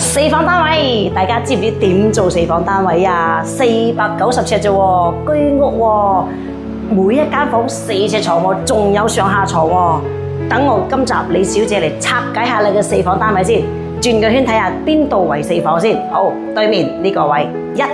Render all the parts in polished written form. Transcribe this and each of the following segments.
四房單位，大家知唔知點做四房單位啊？490尺啫喎，居屋喎，每一間房4隻床喎，仲有上下床喎。等我今集李小姐嚟拆解下你嘅四房單位先，轉個圈睇下邊度為四房先。好，對面呢個位1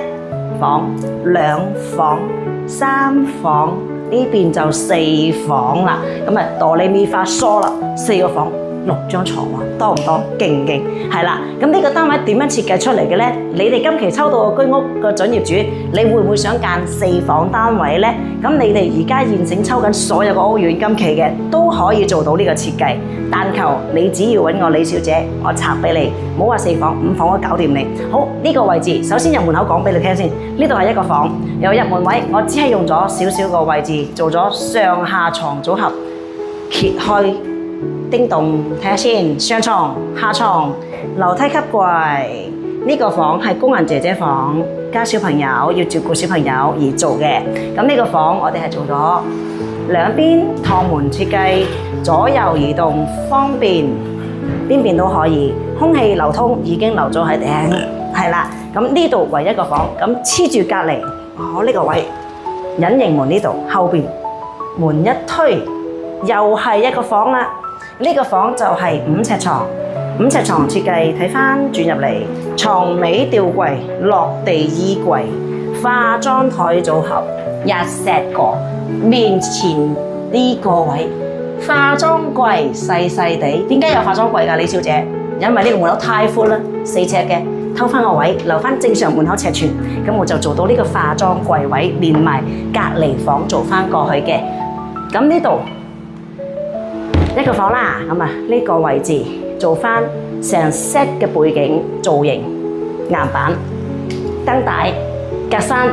房、2房、3房，呢邊就4房啦。咁啊，哆唻咪發嗦啦，4個房。6張床喎，多唔多？勁唔勁？係啦，咁呢個單位點樣設計出嚟嘅呢？你哋今期抽到個居屋個準業主，你會唔會想揀4房單位呢？咁你哋而家現成抽緊所有個屋苑今期嘅都可以做到呢個設計，但求你只要揾我李小姐，我拆俾你，唔好話4房5房都搞掂你。好，呢個位置首先入門口講俾你聽先，呢度係一個房，有入門位，我只係用咗少少個位置做咗上下床組合，揭開。叮咚，睇下先，上床、下床、樓梯級櫃，呢個房係工人姐姐房，加小朋友要照顧小朋友而做嘅。咁呢個房我哋係做咗兩邊趟門設計，左右移動方便，邊邊都可以，空氣流通已經流咗喺頂，係啦。咁呢度為一個房，咁黐住隔離，呢個位隱形門呢度後邊門一推，又係一個房啦。呢個房就係5尺床，5尺床設計，睇返轉入嚟，床尾吊櫃、落地衣櫃、化妝台組合，一 set 個面前呢個位化妝櫃細細地，點解有化妝櫃㗎，李小姐？因為呢個門口太闊啦，4尺嘅，偷返個位，留返正常門口尺寸，咁我就做到呢個化妝櫃位，連埋隔離房做返過去嘅。咁呢度。一個房啦，咁啊呢個位置做翻成 set 嘅背景造型，岩板、燈帶、格柵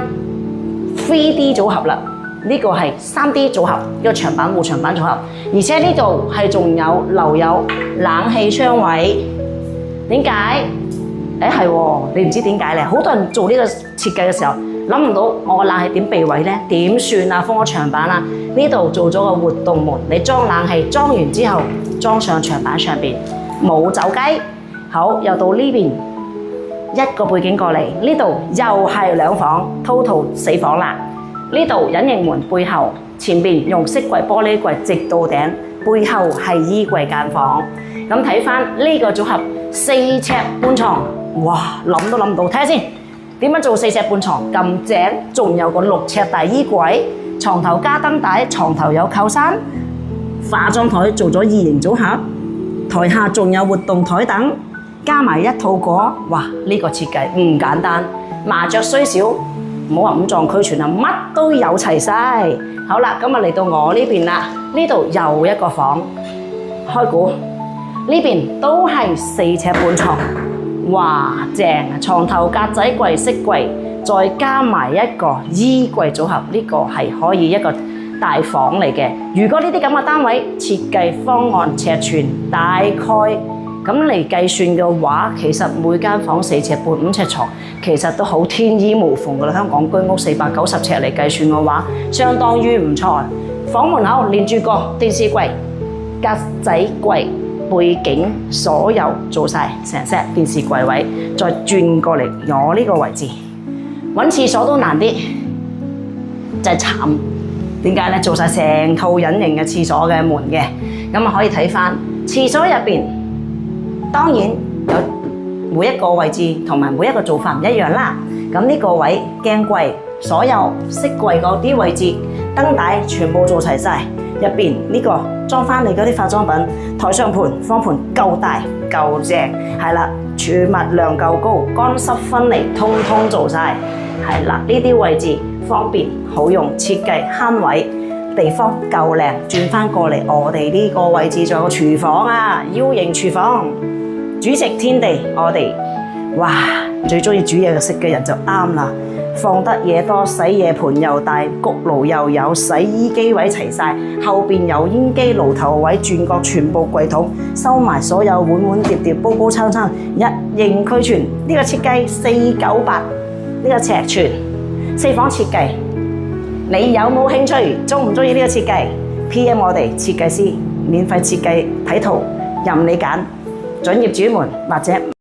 3D 組合啦。呢個係3D 組合，一個長板護長板組合，而且呢度係仲有留有冷氣窗位。點解？係喎，你唔知點解咧？好多人做呢個設計嘅時候，諗唔到我個冷氣點避位呢？點算啊？封咗牆板啊！呢度做咗個活動門，你裝冷氣，裝完之後裝上牆板上邊，冇走雞。好，又到呢邊一個背景過嚟，呢度又係2房 ，total 4房啦。呢度隱形門背後，前邊用飾櫃、玻璃櫃直到頂，背後係衣櫃間房。咁睇翻呢個組合4尺半床，哇！諗都諗唔到，睇下先。點樣做4尺半床咁正？仲有個6尺大衣櫃，床頭加燈帶，床頭有靠山，化妝台做咗2型組合，台下仲有活動台凳，加埋一套果，哇！呢個設計唔簡單。麻雀雖小，唔好話5臟俱全啊，乜都有齊晒。好啦，咁啊嚟到我呢邊啦，呢度又一個房，開估呢邊都係4尺半床。哇，正啊！床頭格仔櫃、飾櫃，再加埋一個衣櫃組合，呢個係可以一個大房嚟嘅。如果呢啲咁嘅單位設計方案尺寸大概咁嚟計算嘅話，其實每間房4尺半、5尺床，其實都好天衣無縫㗎啦。香港居屋490尺嚟計算嘅話，相當於唔錯。房門口連住個電視櫃、格仔櫃。背景所有做晒成 set 電視櫃位，再轉過嚟我呢個位置，揾廁所都難啲，真係慘。點解呢？做晒成套隱形嘅廁所嘅門嘅，咁啊可以睇翻廁所入邊，當然有每一個位置同埋每一個做法唔一樣啦。咁呢個位鏡櫃，所有飾櫃嗰啲位置，燈帶全部做齊晒。入邊呢個裝翻你嗰啲化妝品，台上盤、方盤夠大夠正，係啦，儲物量夠高，乾濕分離，通通做晒，係啦，呢啲位置方便好用，設計慳位，地方夠靚，轉翻過嚟我哋呢個位置仲有個廚房啊 ，U 型廚房，煮食天地，我哋哇最中意煮嘢食嘅人就啱啦。放得嘢多，洗嘢盤又大，焗爐又有，洗衣機位齊晒，後邊有煙機爐頭位，轉角全部櫃桶，收埋所有碗碗碟碟、煲煲餐餐，一應俱全。呢個設計498，呢個尺寸4房設計，你有冇興趣？中唔中意呢個設計 ？PM 我哋設計師，免費設計睇圖，任你揀，準業主們或者。